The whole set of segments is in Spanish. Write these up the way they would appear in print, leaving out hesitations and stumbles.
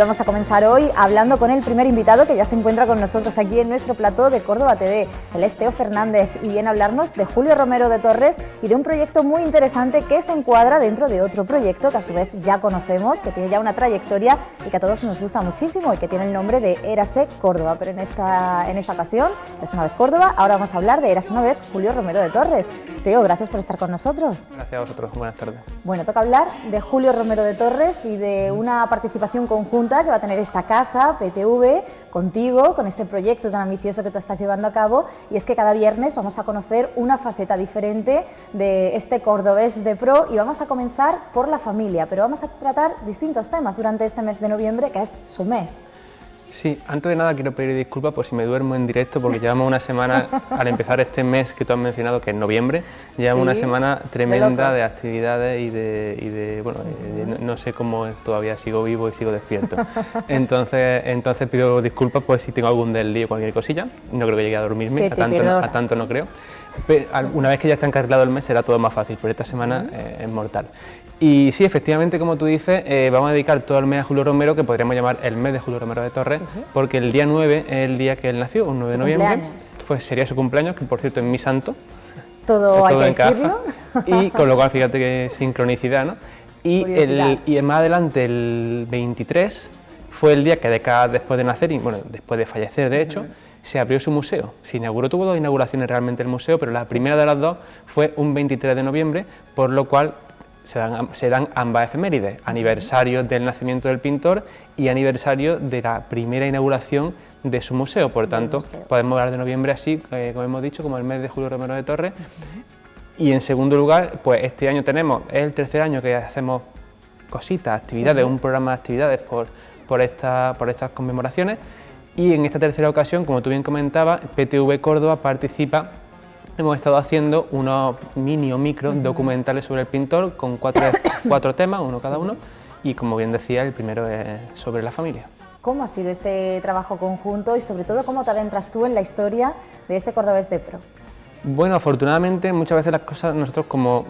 vamos a comenzar hoy hablando con el primer invitado que ya se encuentra con nosotros aquí en nuestro plató de Córdoba TV. Él es Teo Fernández y viene a hablarnos de Julio Romero de Torres y de un proyecto muy interesante que se encuadra dentro de otro proyecto que a su vez ya conocemos, que tiene ya una trayectoria y que a todos nos gusta muchísimo y que tiene el nombre de Érase Córdoba. Pero en esta ocasión, Érase una vez Córdoba, ahora vamos a hablar de Érase una vez Julio Romero de Torres. Teo, gracias por estar con nosotros. Gracias a vosotros, buenas tardes. Bueno, toca hablar de Julio Romero de Torres y de una participación conjunta que va a tener esta casa, PTV, contigo, con este proyecto tan ambicioso que tú estás llevando a cabo, y es que cada viernes vamos a conocer una faceta diferente de este cordobés de pro y vamos a comenzar por la familia, pero vamos a tratar distintos temas durante este mes de noviembre, que es su mes. Sí, antes de nada quiero pedir disculpas por si me duermo en directo, porque llevamos una semana, al empezar este mes que tú has mencionado, que es noviembre, llevamos una semana tremenda de actividades y bueno, no sé cómo todavía sigo vivo y sigo despierto. Entonces pido disculpas por si tengo algún desliz o cualquier cosilla, no creo que llegue a dormirme, a tanto no creo. Pero una vez que ya está encarrilado el mes será todo más fácil, pero esta semana es mortal. Y sí, efectivamente, como tú dices, vamos a dedicar todo el mes a Julio Romero, que podríamos llamar el mes de Julio Romero de Torres, porque el día 9 es el día que él nació, un 9 de noviembre, pues sería su cumpleaños, que por cierto es mi santo. Todo hay que decirlo. Y con lo cual, fíjate que sincronicidad, ¿no? Y más adelante, el 23, fue el día que décadas después de nacer, y bueno, después de fallecer de hecho, se abrió su museo. Se inauguró, tuvo dos inauguraciones realmente el museo, pero la primera de las dos fue un 23 de noviembre, por lo cual se dan ambas efemérides, aniversario del nacimiento del pintor y aniversario de la primera inauguración de su museo. Por tanto, podemos hablar de noviembre así, como hemos dicho, como el mes de Julio Romero de Torres. Y en segundo lugar, pues este año tenemos, es el tercer año que hacemos cositas, actividades, un programa de actividades por estas conmemoraciones. Y en esta tercera ocasión, como tú bien comentabas, PTV Córdoba participa. Hemos estado haciendo unos mini o micro documentales sobre el pintor con cuatro temas, uno cada uno, y como bien decía, el primero es sobre la familia. ¿Cómo ha sido este trabajo conjunto y sobre todo cómo te adentras tú en la historia de este cordobés de pro? Bueno, afortunadamente muchas veces las cosas, nosotros como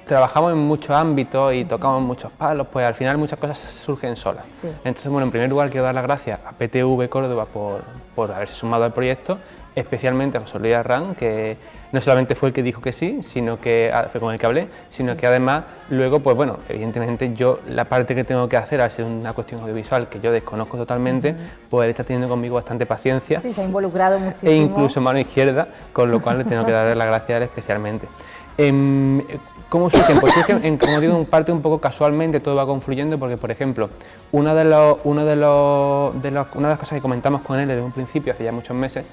trabajamos en muchos ámbitos y tocamos muchos palos, pues al final muchas cosas surgen solas. Entonces, bueno, en primer lugar quiero dar las gracias a PTV Córdoba por haberse sumado al proyecto, especialmente a José Luis Arran, que no solamente fue el que dijo que sí, sino que fue con el que hablé, sino que además luego, pues bueno, evidentemente yo la parte que tengo que hacer, al ser una cuestión audiovisual que yo desconozco totalmente, pues él está teniendo conmigo bastante paciencia. Sí, se ha involucrado muchísimo. E incluso mano izquierda, con lo cual le tengo que darle las gracias a él especialmente. ¿Cómo surgen? Pues surgen, como digo, en parte un poco casualmente, todo va confluyendo, porque por ejemplo, una de las cosas que comentamos con él desde un principio, hace ya muchos meses,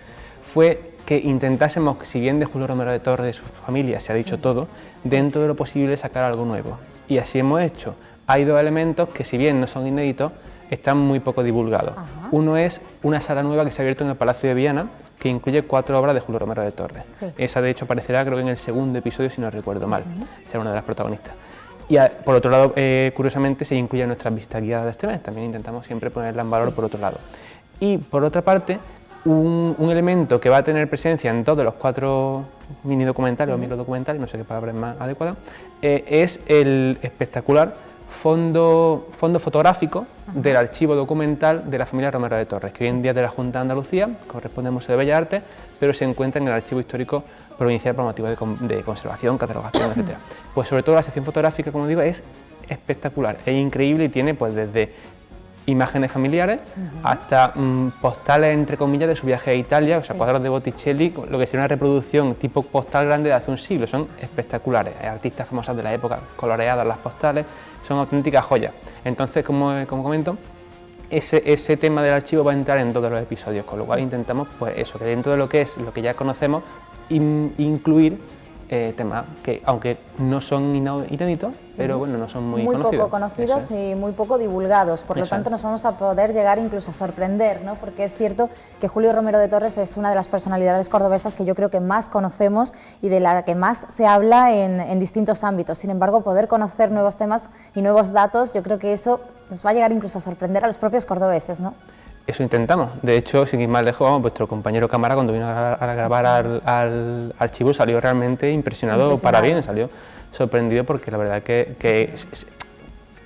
fue que intentásemos, si bien de Julio Romero de Torres, de su familia, se ha dicho todo, dentro de lo posible sacar algo nuevo. Y así hemos hecho. Hay dos elementos que, si bien no son inéditos, están muy poco divulgados. Uno es una sala nueva que se ha abierto en el Palacio de Viana, que incluye 4 obras de Julio Romero de Torres. Esa, de hecho, aparecerá creo que en el segundo episodio, si no recuerdo mal, será una de las protagonistas. Y por otro lado, curiosamente, se incluye nuestras visitas guiadas de este mes, también intentamos siempre ponerla en valor por otro lado. Y por otra parte, un elemento que va a tener presencia en todos los 4 mini documentales o micro documentales, no sé qué palabra es más adecuada, es el espectacular fondo fotográfico del archivo documental de la familia Romero de Torres, que hoy en día es de la Junta de Andalucía, corresponde al Museo de Bellas Artes, pero se encuentra en el Archivo Histórico Provincial por motivos de conservación, catalogación, etc. Pues sobre todo la sección fotográfica, como digo, es espectacular, es increíble y tiene pues desde imágenes familiares hasta postales, entre comillas, de su viaje a Italia, o sea, cuadros de Botticelli, lo que sería una reproducción tipo postal grande de hace un siglo, son espectaculares, artistas famosas de la época, coloreadas las postales, son auténticas joyas. Entonces, como comento, ese tema del archivo va a entrar en todos los episodios, con lo cual intentamos, pues eso, que dentro de lo que es lo que ya conocemos, incluir temas que, aunque no son inéditos, pero bueno, no son muy conocidos. Muy poco conocidos y muy poco divulgados, por lo tanto nos vamos a poder llegar incluso a sorprender, ¿no? Porque es cierto que Julio Romero de Torres es una de las personalidades cordobesas que yo creo que más conocemos y de la que más se habla en distintos ámbitos. Sin embargo, poder conocer nuevos temas y nuevos datos, yo creo que eso nos va a llegar incluso a sorprender a los propios cordobeses, ¿no? Eso intentamos. De hecho, sin ir más lejos, vamos, vuestro compañero cámara, cuando vino a grabar al archivo, salió realmente impresionado para bien, salió sorprendido porque la verdad que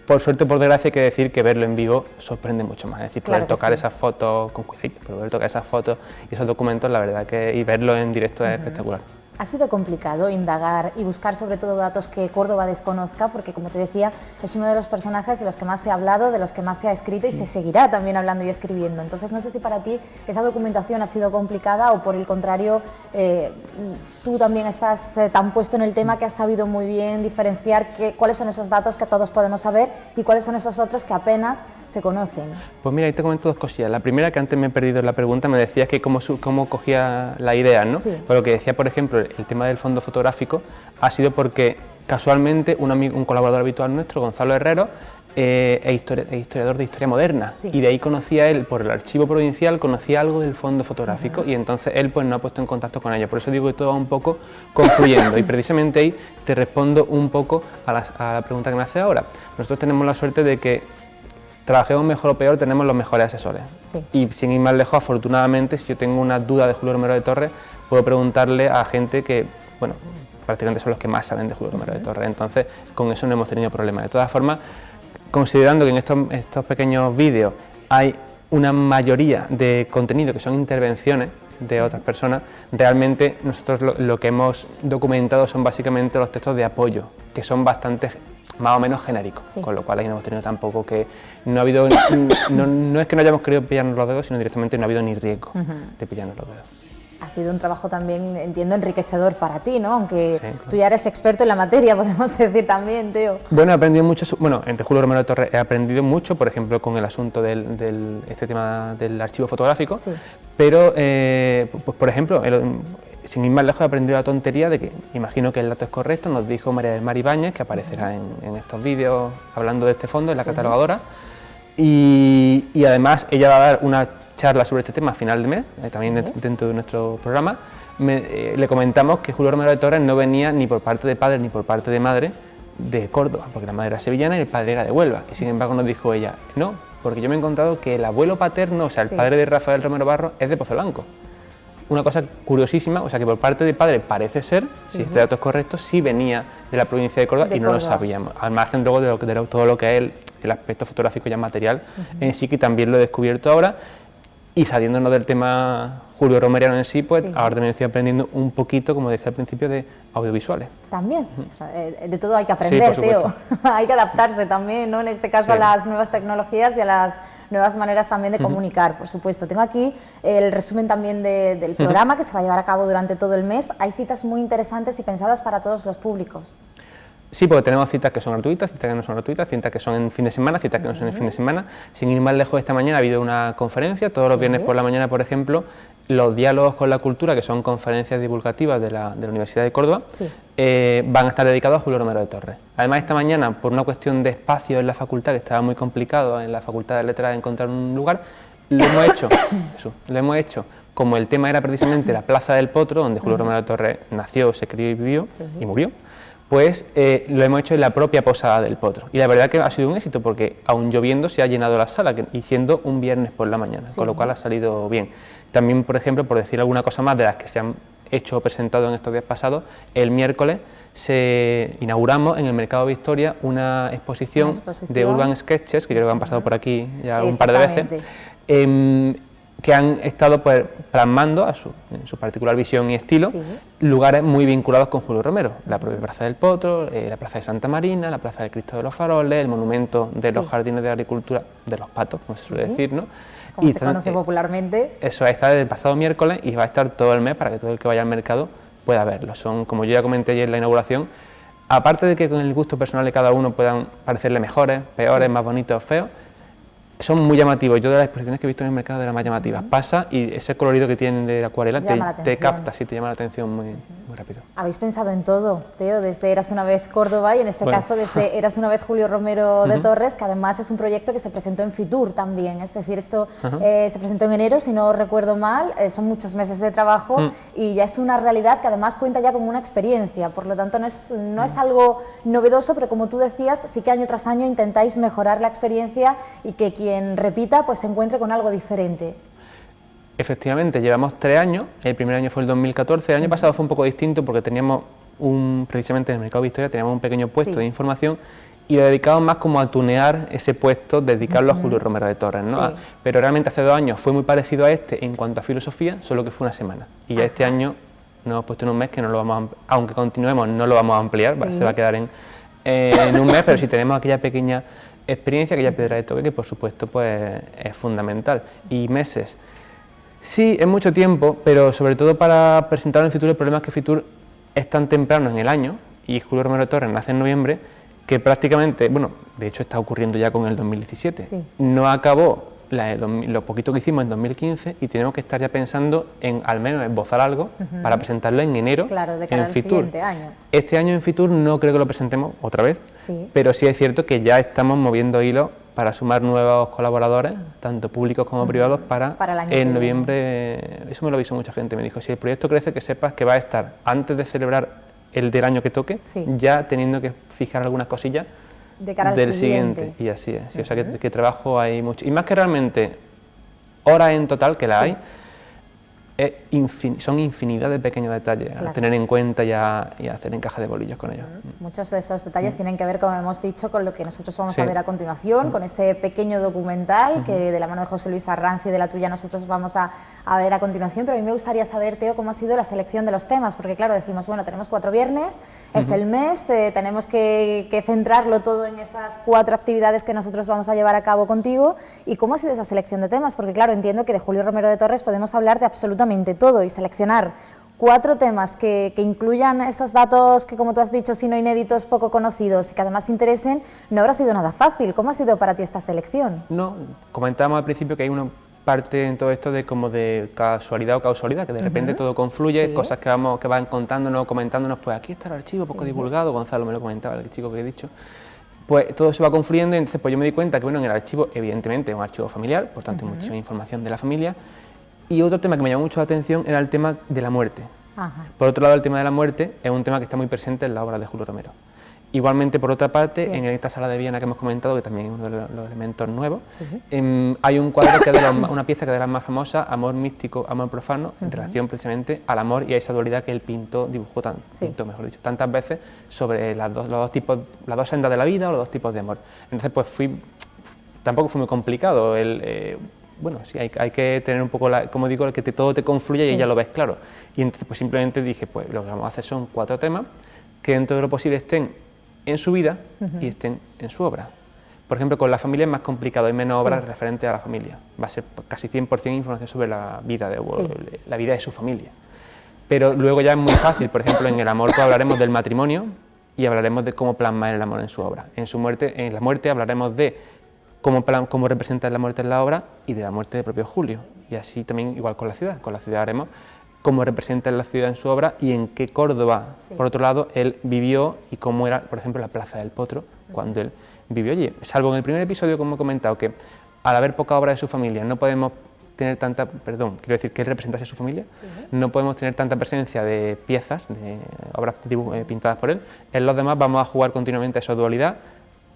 por suerte o por desgracia hay que decir que verlo en vivo sorprende mucho más, es decir, poder tocar sí. esas fotos con cuidadito, poder tocar esas fotos y esos documentos, la verdad que y verlo en directo es espectacular. Ha sido complicado indagar y buscar sobre todo datos que Córdoba desconozca, porque como te decía, es uno de los personajes de los que más se ha hablado, de los que más se ha escrito y se seguirá también hablando y escribiendo. Entonces no sé si para ti esa documentación ha sido complicada o por el contrario, tú también estás tan puesto en el tema que has sabido muy bien diferenciar cuáles son esos datos que todos podemos saber y cuáles son esos otros que apenas se conocen. Pues mira, ahí te comento dos cosillas. La primera, que antes me he perdido en la pregunta, me decías que cómo cogía la idea, ¿no? Sí. Pero lo que decía, por ejemplo, el tema del fondo fotográfico ha sido porque casualmente un colaborador habitual nuestro, Gonzalo Herrero, es historiador de historia moderna, sí. y de ahí conocía él, por el archivo provincial, conocía algo del fondo fotográfico, y entonces él pues nos ha puesto en contacto con ellos. Por eso digo que todo va un poco confluyendo y precisamente ahí te respondo un poco a la pregunta que me hace ahora. Nosotros tenemos la suerte de que trabajemos mejor o peor, tenemos los mejores asesores. Sí. Y sin ir más lejos, afortunadamente, si yo tengo una duda de Julio Romero de Torres, puedo preguntarle a gente que, bueno, prácticamente son los que más saben de Julio Romero de Torres. Entonces, con eso no hemos tenido problemas. De todas formas, considerando que en estos pequeños vídeos hay una mayoría de contenido que son intervenciones de otras personas, realmente nosotros lo que hemos documentado son básicamente los textos de apoyo, que son bastante más o menos genéricos, con lo cual ahí no hemos tenido tampoco que, no ha habido, no es que no hayamos querido pillarnos los dedos, sino directamente no ha habido ni riesgo de pillarnos los dedos. Ha sido un trabajo también, entiendo, enriquecedor para ti, ¿no? Aunque sí, claro. Tú ya eres experto en la materia, podemos decir también, Teo. Bueno, he aprendido mucho, entre Julio Romero de Torres he aprendido mucho, por ejemplo, con el asunto este tema del archivo fotográfico, sí. Pero, pues, por ejemplo, sin ir más lejos, he aprendido la tontería de que, imagino que el dato es correcto, nos dijo María del Mar Ibáñez, que aparecerá en estos vídeos hablando de este fondo, en la catalogadora, y además ella va a dar una charla sobre este tema a final de mes, también dentro de nuestro programa. Le comentamos que Julio Romero de Torres no venía ni por parte de padre ni por parte de madre de Córdoba, porque la madre era sevillana y el padre era de Huelva, y sin embargo nos dijo ella, no, porque yo me he encontrado que el abuelo paterno, o sea, el padre de Rafael Romero Barro, es de Pozo Blanco. Una cosa curiosísima, o sea que por parte de padre parece ser, si este dato es correcto, sí venía de la provincia de Córdoba y no lo sabíamos, al margen luego de todo lo que es el aspecto fotográfico ya material en sí, que también lo he descubierto ahora. Y saliéndonos del tema Julio Romeriano en sí, pues ahora también estoy aprendiendo un poquito, como decía al principio, de audiovisuales. También, de todo hay que aprender, Teo. Hay que adaptarse también, ¿no? En este caso a las nuevas tecnologías y a las nuevas maneras también de comunicar, por supuesto. Tengo aquí el resumen también del programa que se va a llevar a cabo durante todo el mes. Hay citas muy interesantes y pensadas para todos los públicos. Sí, porque tenemos citas que son gratuitas, citas que no son gratuitas, citas que son en fin de semana, citas que no son en fin de semana. Sin ir más lejos, esta mañana ha habido una conferencia, todos los viernes por la mañana, por ejemplo, los diálogos con la cultura, que son conferencias divulgativas de la Universidad de Córdoba, van a estar dedicados a Julio Romero de Torres. Además, esta mañana, por una cuestión de espacio en la facultad, que estaba muy complicado en la Facultad de Letras encontrar un lugar, lo hemos hecho, como el tema era precisamente la Plaza del Potro, donde Julio Romero de Torres nació, se crió y vivió y murió. Pues lo hemos hecho en la propia Posada del Potro. Y la verdad que ha sido un éxito porque aún lloviendo se ha llenado la sala, y siendo un viernes por la mañana, con lo cual ha salido bien. También, por ejemplo, por decir alguna cosa más de las que se han hecho o presentado en estos días pasados, el miércoles inauguramos en el Mercado Victoria una exposición de Urban Sketches, que creo que han pasado por aquí ya un par de veces, que han estado pues, plasmando en su particular visión y estilo lugares muy vinculados con Julio Romero, la propia Plaza del Potro, la Plaza de Santa Marina, la Plaza del Cristo de los Faroles, el monumento de los jardines de agricultura de los patos, como se suele decir, ¿no? Como se conoce popularmente. Eso está desde el pasado miércoles y va a estar todo el mes para que todo el que vaya al mercado pueda verlo. Son, como yo ya comenté ayer en la inauguración, aparte de que con el gusto personal de cada uno puedan parecerle mejores, peores, más bonitos, feos, son muy llamativos. Yo de las exposiciones que he visto en el mercado de las más llamativas. Pasa y ese colorido que tienen de la acuarela te capta, sí, te llama la atención muy rápido. Habéis pensado en todo, Teo, desde Eras una vez Córdoba y en este caso desde Eras una vez Julio Romero de Torres, que además es un proyecto que se presentó en Fitur también, es decir, esto se presentó en enero, si no recuerdo mal, son muchos meses de trabajo y ya es una realidad que además cuenta ya como una experiencia, por lo tanto no es algo novedoso, pero como tú decías, sí que año tras año intentáis mejorar la experiencia y que quien repita pues se encuentre con algo diferente. Efectivamente, llevamos 3 años, el primer año fue el 2014, el año pasado fue un poco distinto porque teníamos precisamente en el Mercado Victoria teníamos un pequeño puesto de información y lo dedicamos más como a tunear ese puesto, dedicarlo a Julio Romero de Torres, ¿no? Sí. Pero realmente hace 2 años fue muy parecido a este en cuanto a filosofía, solo que fue una semana. Y ya este año nos hemos puesto en un mes que no lo vamos a, aunque continuemos, no lo vamos a ampliar, Sí. se va a quedar en un mes, pero si tenemos aquella pequeña experiencia, aquella piedra de toque, que por supuesto pues es fundamental. Y meses. Sí, es mucho tiempo, pero sobre todo para presentar en Fitur. El problema es que Fitur es tan temprano en el año, y Julio Romero de Torres nace en noviembre, que prácticamente, bueno, de hecho está ocurriendo ya con el 2017. Sí. No acabó lo poquito que hicimos en 2015 y tenemos que estar ya pensando en al menos esbozar algo para presentarlo en enero, Claro, de cara en al Fitur. siguiente año. Este año en Fitur no creo que lo presentemos otra vez, Sí. pero sí es cierto que ya estamos moviendo hilos para sumar nuevos colaboradores, tanto públicos como privados, para el año que en viene. noviembre. Eso me lo avisó mucha gente, me dijo, si el proyecto crece, que sepas que va a estar, antes de celebrar el del año que toque, Sí. ya teniendo que fijar algunas cosillas De cara al del siguiente. siguiente. Y así es, sí, o sea que trabajo hay mucho. Y más que realmente horas en total, que la Sí. hay, son infinidad de pequeños detalles Claro. a tener en cuenta y a hacer encaje de bolillos con ellos. Muchos de esos detalles tienen que ver, como hemos dicho, con lo que nosotros vamos Sí. a ver a continuación, con ese pequeño documental que de la mano de José Luis Arranz y de la tuya nosotros vamos a ver a continuación. Pero a mí me gustaría saber, Teo, cómo ha sido la selección de los temas, porque claro, decimos, bueno, tenemos 4 viernes, es el mes, tenemos que centrarlo todo en esas 4 actividades que nosotros vamos a llevar a cabo contigo. ¿Y cómo ha sido esa selección de temas? Porque claro, entiendo que de Julio Romero de Torres podemos hablar de absolutamente todo y seleccionar 4 temas que incluyan esos datos que, como tú has dicho, si no inéditos, poco conocidos y que además interesen, no habrá sido nada fácil. ¿Cómo ha sido para ti esta selección? No, comentábamos al principio que hay una parte en todo esto de como de casualidad o causalidad, que de repente todo confluye, Sí. cosas que van contándonos, comentándonos, pues aquí está el archivo poco divulgado, Gonzalo me lo comentaba, el chico que he dicho, pues todo se va confluyendo y entonces pues yo me di cuenta que bueno, en el archivo, evidentemente es un archivo familiar, por tanto hay muchísima información de la familia, y otro tema que me llamó mucho la atención era el tema de la muerte. Ajá. Por otro lado, el tema de la muerte es un tema que está muy presente en la obra de Julio Romero. Igualmente, por otra parte, Bien. en esta sala de Viena que hemos comentado, que también es uno de los elementos nuevos, Sí. hay un cuadro que es una pieza que es de las más famosas, Amor místico, amor profano, en relación precisamente al amor y a esa dualidad que él dibujó mejor dicho, tantas veces sobre los dos tipos, las dos sendas de la vida o los dos tipos de amor. Entonces, pues tampoco fue muy complicado. Bueno, sí, hay que tener un poco, como digo, que todo te confluye y ya lo ves claro. Y entonces pues simplemente dije, pues lo que vamos a hacer son 4 temas que dentro de lo posible estén en su vida y estén en su obra. Por ejemplo, con la familia es más complicado, hay menos obras referentes a la familia. Va a ser casi 100% información sobre la vida de su familia. Pero luego ya es muy fácil, por ejemplo, en el amor pues hablaremos del matrimonio y hablaremos de cómo plasmar el amor en su obra. En la muerte hablaremos de cómo representa la muerte en la obra y de la muerte de propio Julio. Y así también igual con la ciudad. Con la ciudad haremos cómo representa la ciudad en su obra y en qué Córdoba, por otro lado, él vivió y cómo era, por ejemplo, la Plaza del Potro cuando él vivió allí. Salvo en el primer episodio, como he comentado, que al haber poca obra de su familia no podemos tener tanta, quiero decir que él representase a su familia, no podemos tener tanta presencia de piezas, de obras pintadas por él. En los demás vamos a jugar continuamente a esa dualidad,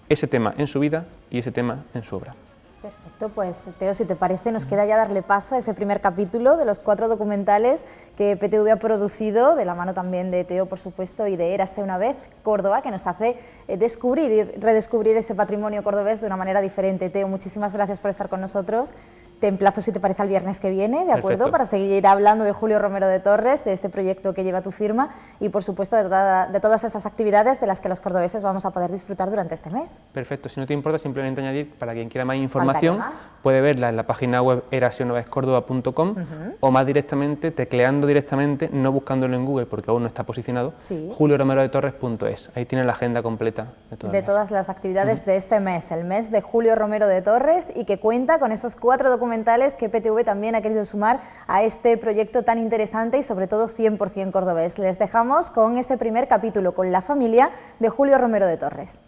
ese tema en su vida y ese tema en su obra. Perfecto, pues Teo, si te parece, nos queda ya darle paso a ese primer capítulo de los 4 documentales que PTV ha producido, de la mano también de Teo, por supuesto, y de Érase una vez Córdoba, que nos hace descubrir y redescubrir ese patrimonio cordobés de una manera diferente. Teo, muchísimas gracias por estar con nosotros. Te emplazo, si te parece, al viernes que viene, ¿de acuerdo? Perfecto. Para seguir hablando de Julio Romero de Torres, de este proyecto que lleva tu firma y, por supuesto, de todas esas actividades de las que los cordobeses vamos a poder disfrutar durante este mes. Perfecto, si no te importa, simplemente añadir, para quien quiera más información, más? puede verla en la página web eraseunavezcordoba.com o más directamente, tecleando directamente, no buscándolo en Google porque aún no está posicionado, julioromerodetorres.es. Ahí tiene la agenda completa de todas las actividades de este mes, el mes de Julio Romero de Torres, y que cuenta con esos 4 documentales que PTV también ha querido sumar a este proyecto tan interesante y sobre todo 100% cordobés. Les dejamos con ese primer capítulo, con la familia de Julio Romero de Torres.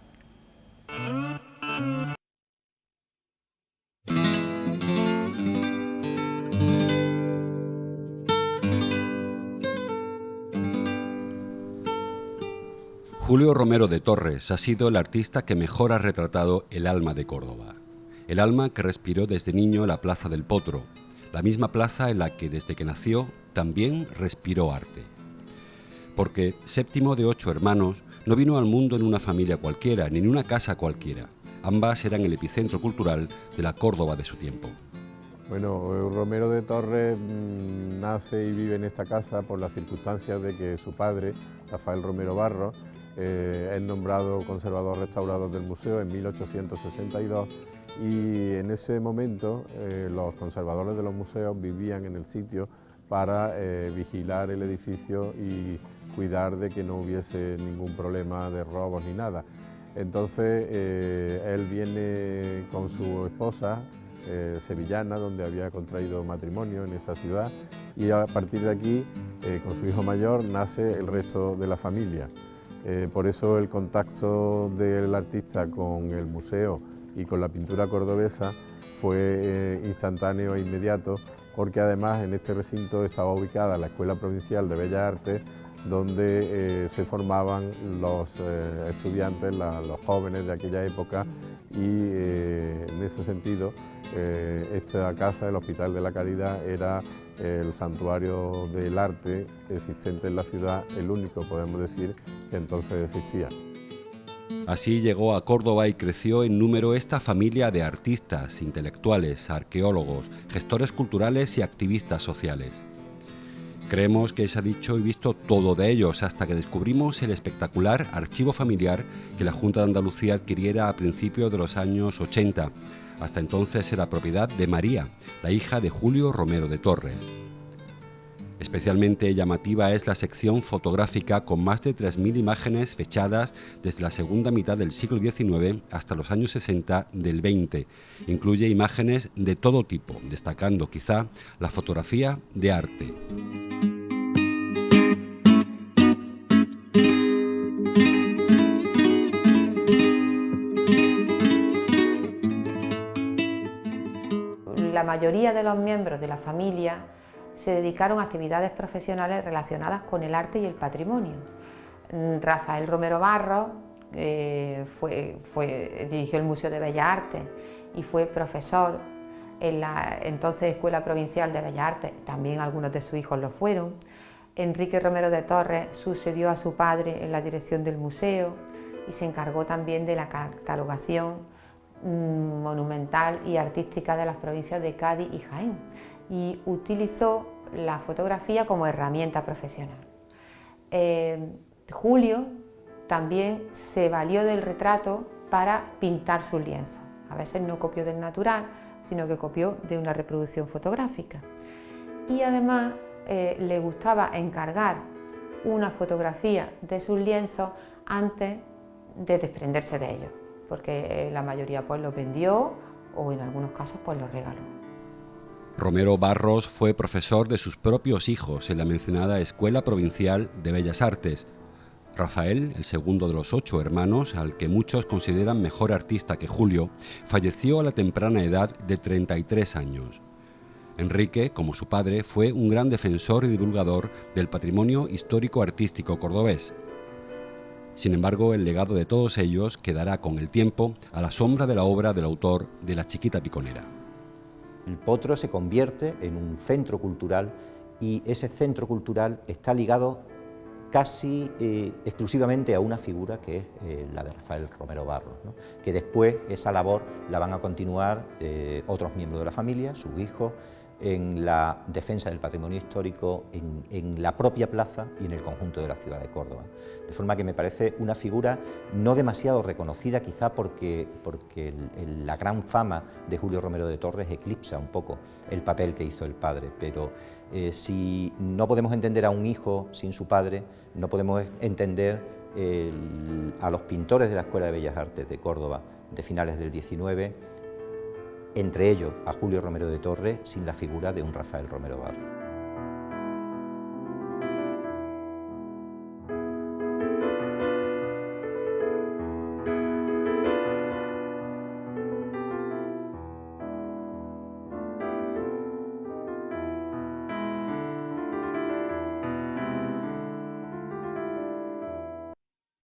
Julio Romero de Torres ha sido el artista que mejor ha retratado el alma de Córdoba. El alma que respiró desde niño la Plaza del Potro, la misma plaza en la que desde que nació también respiró arte. Porque, séptimo de 8 hermanos, no vino al mundo en una familia cualquiera, ni en una casa cualquiera. Ambas eran el epicentro cultural de la Córdoba de su tiempo. Bueno, Romero de Torres nace y vive en esta casa por las circunstancias de que su padre, Rafael Romero Barros, es nombrado conservador restaurador del museo en 1862 y en ese momento los conservadores de los museos vivían en el sitio para vigilar el edificio y cuidar de que no hubiese ningún problema de robos ni nada. Entonces él viene con su esposa sevillana, donde había contraído matrimonio en esa ciudad, y a partir de aquí, con su hijo mayor, nace el resto de la familia. Por eso el contacto del artista con el museo y con la pintura cordobesa fue instantáneo e inmediato, porque además en este recinto estaba ubicada la Escuela Provincial de Bellas Artes, donde se formaban los estudiantes, los jóvenes de aquella época, y en ese sentido esta casa, el Hospital de la Caridad, era el santuario del arte existente en la ciudad, el único, podemos decir, que entonces existía. Así llegó a Córdoba y creció en número esta familia de artistas, intelectuales, arqueólogos, gestores culturales y activistas sociales. Creemos que se ha dicho y visto todo de ellos hasta que descubrimos el espectacular archivo familiar que la Junta de Andalucía adquiriera a principios de los años 80. Hasta entonces era propiedad de María, la hija de Julio Romero de Torres. Especialmente llamativa es la sección fotográfica con más de 3.000 imágenes fechadas desde la segunda mitad del siglo XIX hasta los años 60 del XX. Incluye imágenes de todo tipo, destacando quizá la fotografía de arte. La mayoría de los miembros de la familia se dedicaron a actividades profesionales relacionadas con el arte y el patrimonio. Rafael Romero Barros dirigió el Museo de Bellas Artes y fue profesor en la entonces Escuela Provincial de Bellas Artes, también algunos de sus hijos lo fueron. Enrique Romero de Torres sucedió a su padre en la dirección del museo y se encargó también de la catalogación monumental y artística de las provincias de Cádiz y Jaén, y utilizó la fotografía como herramienta profesional. Julio también se valió del retrato para pintar sus lienzos. A veces no copió del natural, sino que copió de una reproducción fotográfica. Y además le gustaba encargar una fotografía de sus lienzos antes de desprenderse de ellos, porque la mayoría pues los vendió o en algunos casos pues los regaló. Romero Barros fue profesor de sus propios hijos en la mencionada Escuela Provincial de Bellas Artes. Rafael, el segundo de los 8 hermanos, al que muchos consideran mejor artista que Julio, falleció a la temprana edad de 33 años. Enrique, como su padre, fue un gran defensor y divulgador del patrimonio histórico-artístico cordobés. Sin embargo, el legado de todos ellos quedará con el tiempo a la sombra de la obra del autor de La Chiquita Piconera. El Potro se convierte en un centro cultural y ese centro cultural está ligado casi exclusivamente a una figura que es la de Rafael Romero Barros, ¿no? Que después esa labor la van a continuar otros miembros de la familia, sus hijos, en la defensa del patrimonio histórico, en la propia plaza y en el conjunto de la ciudad de Córdoba. De forma que me parece una figura no demasiado reconocida, quizá porque la gran fama de Julio Romero de Torres eclipsa un poco el papel que hizo el padre, pero si no podemos entender a un hijo sin su padre, no podemos entender a los pintores de la Escuela de Bellas Artes de Córdoba de finales del XIX, entre ellos a Julio Romero de Torres, sin la figura de un Rafael Romero Barros.